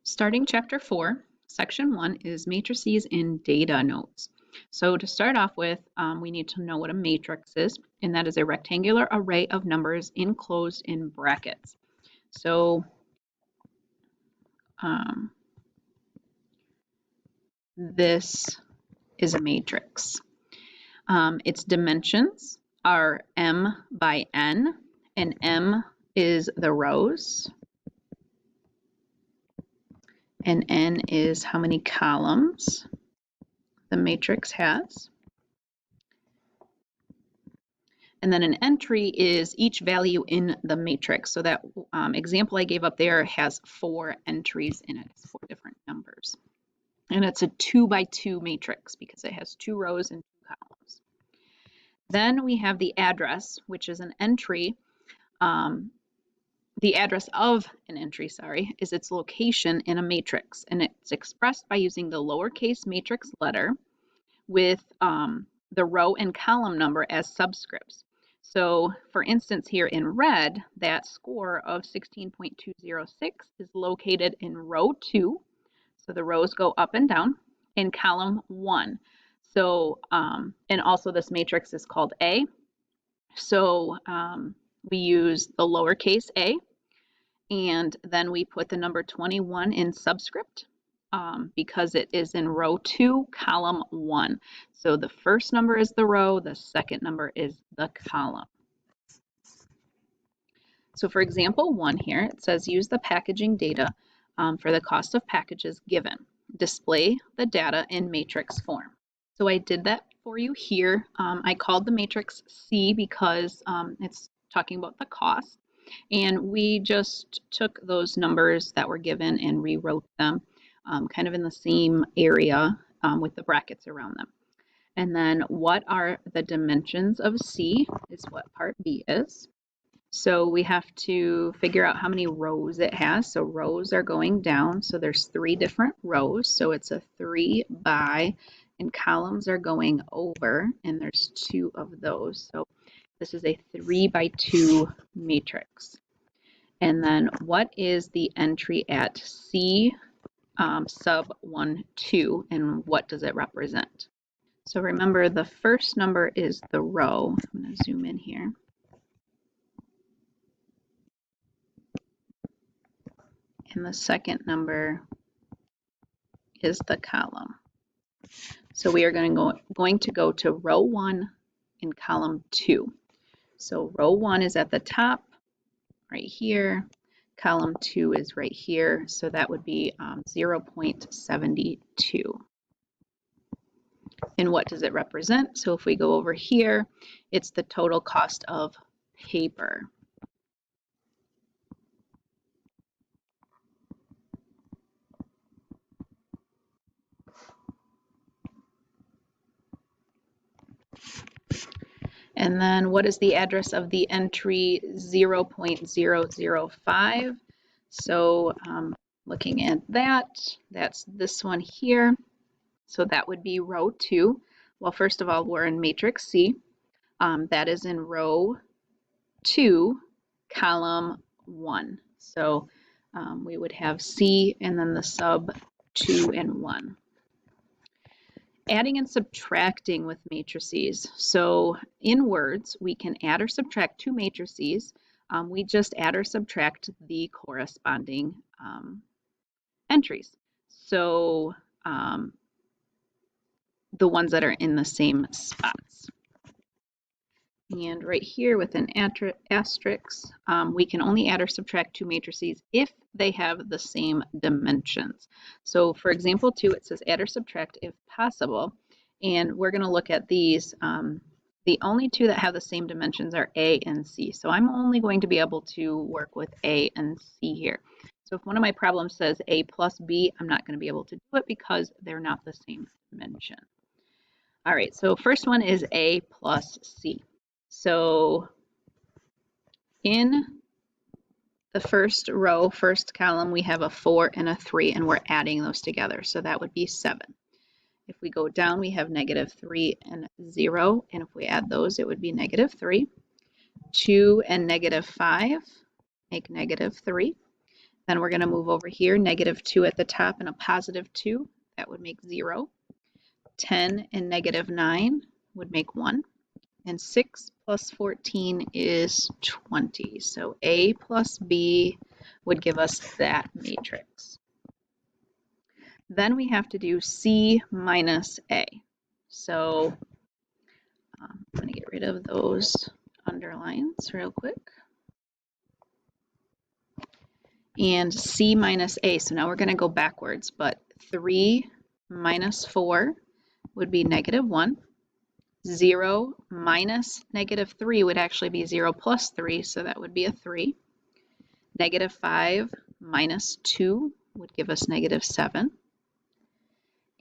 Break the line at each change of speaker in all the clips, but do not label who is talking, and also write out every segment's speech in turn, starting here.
Starting Chapter 4, Section 1 is Matrices and Data Notes. So to start off with, we need to know what a matrix is, and that is a rectangular array of numbers enclosed in brackets. So this is a matrix. Its dimensions are m by n, and m is the rows, and n is how many columns the matrix has. And then an entry is each value in the matrix. So that example I gave up there has 4 entries in it, 4 different numbers. And it's a 2 by 2 matrix because it has 2 rows and 2 columns. Then we have the address, which is an entry. The address of an entry, is its location in a matrix. And it's expressed by using the lowercase matrix letter with the row and column number as subscripts. So for instance, here in red, that score of 16.206 is located in row 2. So the rows go up and down, in column 1. So, and also this matrix is called A. So we use the lowercase a, and then we put the number 21 in subscript because it is in row 2, column 1. So the first number is the row, the second number is the column. So for example 1 here, it says use the packaging data for the cost of packages given. Display the data in matrix form. So I did that for you here. I called the matrix C because it's talking about the cost. And we just took those numbers that were given and rewrote them kind of in the same area with the brackets around them. And then what are the dimensions of C is what part B is. So we have to figure out how many rows it has. So rows are going down. So there's 3 different rows. So it's a 3 by, and columns are going over, and there's 2 of those. So this is a 3 by 2 matrix. And then what is the entry at C sub 1, 2, and what does it represent? So remember, the first number is the row. I'm going to zoom in here. And the second number is the column. So we are going to go to row 1 in column 2. So row 1 is at the top, right here. Column 2 is right here, so that would be 0.72. And what does it represent? So if we go over here, it's the total cost of paper. And then what is the address of the entry 0.005? So looking at that, that's this one here. So that would be row 2. Well, first of all, we're in matrix C. That is in row 2, column 1. So we would have C and then the sub 2 and 1. Adding and subtracting with matrices. So in words, we can add or subtract 2 matrices. We just add or subtract the corresponding entries. So the ones that are in the same spots. And right here with an asterisk, we can only add or subtract 2 matrices if they have the same dimensions. So for example 2, it says add or subtract if possible. And we're going to look at these. The only 2 that have the same dimensions are A and C. So I'm only going to be able to work with A and C here. So if one of my problems says A plus B, I'm not going to be able to do it because they're not the same dimension. All right, so first one is A plus C. So in the first row, first column, we have a 4 and a 3, and we're adding those together. So that would be 7. If we go down, we have -3 and 0. And if we add those, it would be -3. 2 and -5 make -3. Then we're going to move over here, -2 at the top and a +2. That would make 0. 10 and -9 would make 1. And 6 plus 14 is 20. So A plus B would give us that matrix. Then we have to do C minus A. So I'm going to get rid of those underlines real quick. And C minus A. So now we're going to go backwards, but 3 minus 4 would be -1. 0 minus -3 would actually be 0 plus 3, so that would be a 3. -5 minus 2 would give us -7.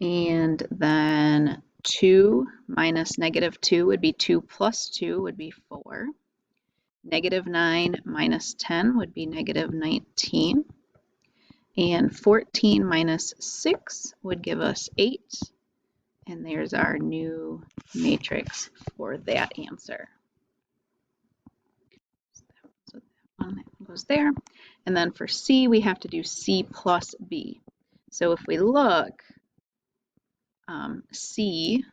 And then 2 minus -2 would be 2 plus 2 would be 4. -9 minus 10 would be -19. And 14 minus 6 would give us 8. And there's our new matrix for that answer. So that one goes there. And then for C, we have to do C plus B. So if we look, C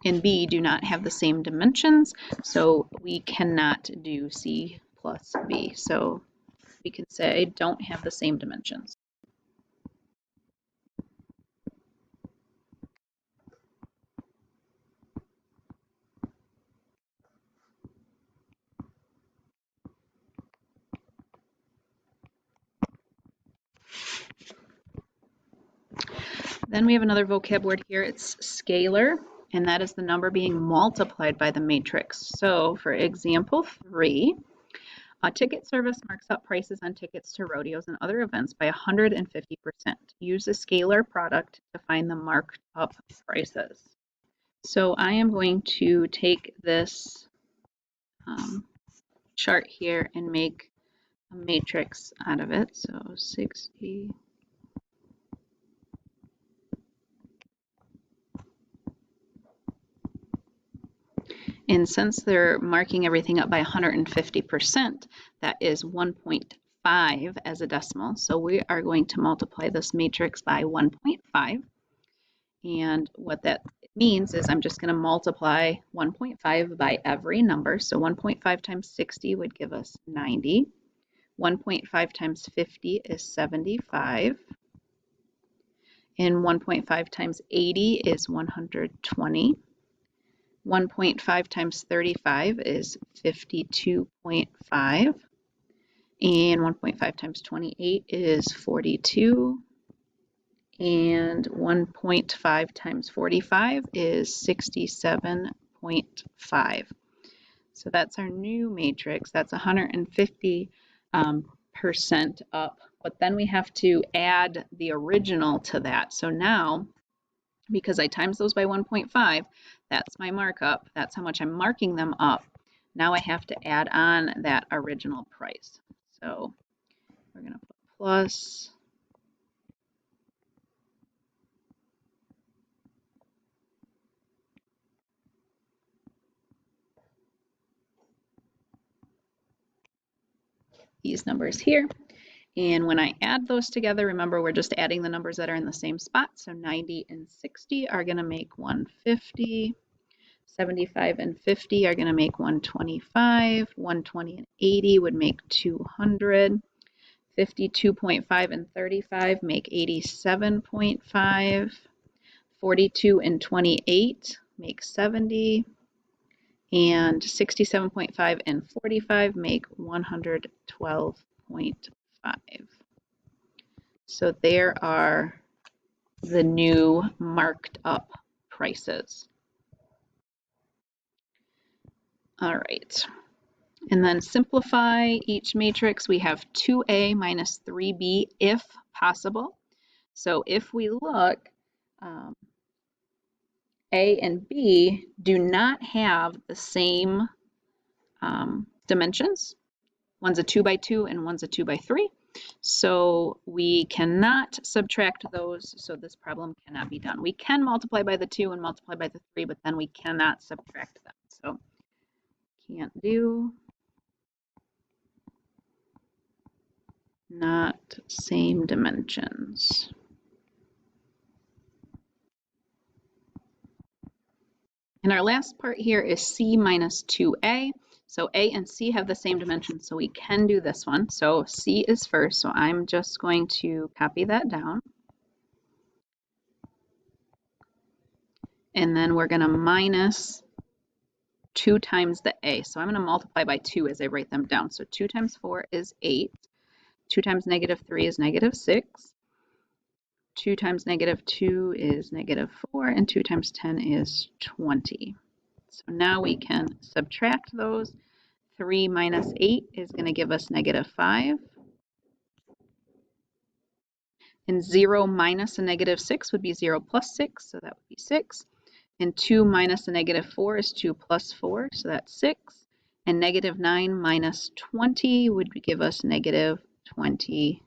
and B do not have the same dimensions, so we cannot do C plus B. So we can say don't have the same dimensions. Then we have another vocab word here. It's scalar, and that is the number being multiplied by the matrix. So for example 3, a ticket service marks up prices on tickets to rodeos and other events by 150%. Use the scalar product to find the marked up prices. So I am going to take this chart here and make a matrix out of it. So 60. And since they're marking everything up by 150%, that is 1.5 as a decimal. So we are going to multiply this matrix by 1.5. And what that means is I'm just going to multiply 1.5 by every number. So 1.5 times 60 would give us 90. 1.5 times 50 is 75. And 1.5 times 80 is 120. 1.5 times 35 is 52.5. And 1.5 times 28 is 42. And 1.5 times 45 is 67.5. So that's our new matrix. That's 150% up. But then we have to add the original to that. So now, because I times those by 1.5, that's my markup. That's how much I'm marking them up. Now I have to add on that original price. So we're going to put plus these numbers here. And when I add those together, remember we're just adding the numbers that are in the same spot. So 90 and 60 are going to make 150. 75 and 50 are going to make 125. 120 and 80 would make 200. 52.5 and 35 make 87.5. 42 and 28 make 70. And 67.5 and 45 make 112.5. So there are the new marked up prices. All right. And then simplify each matrix. We have 2A minus 3B if possible. So if we look, A and B do not have the same dimensions. One's a 2 by 2 and one's a 2 by 3. So we cannot subtract those, so this problem cannot be done. We can multiply by the 2 and multiply by the 3, but then we cannot subtract them. So can't do. not same dimensions. And our last part here is C minus 2A. So A and C have the same dimensions, so we can do this one. So C is first, so I'm just going to copy that down. And then we're going to minus 2 times the A. So I'm going to multiply by 2 as I write them down. So 2 times 4 is 8. 2 times negative 3 is negative 6. 2 times negative 2 is negative 4. And 2 times 10 is 20. So now we can subtract those. 3 minus 8 is going to give us negative 5. And 0 minus a negative 6 would be 0 plus 6, so that would be 6. And 2 minus a negative 4 is 2 plus 4, so that's 6. And negative 9 minus 20 would give us negative 29.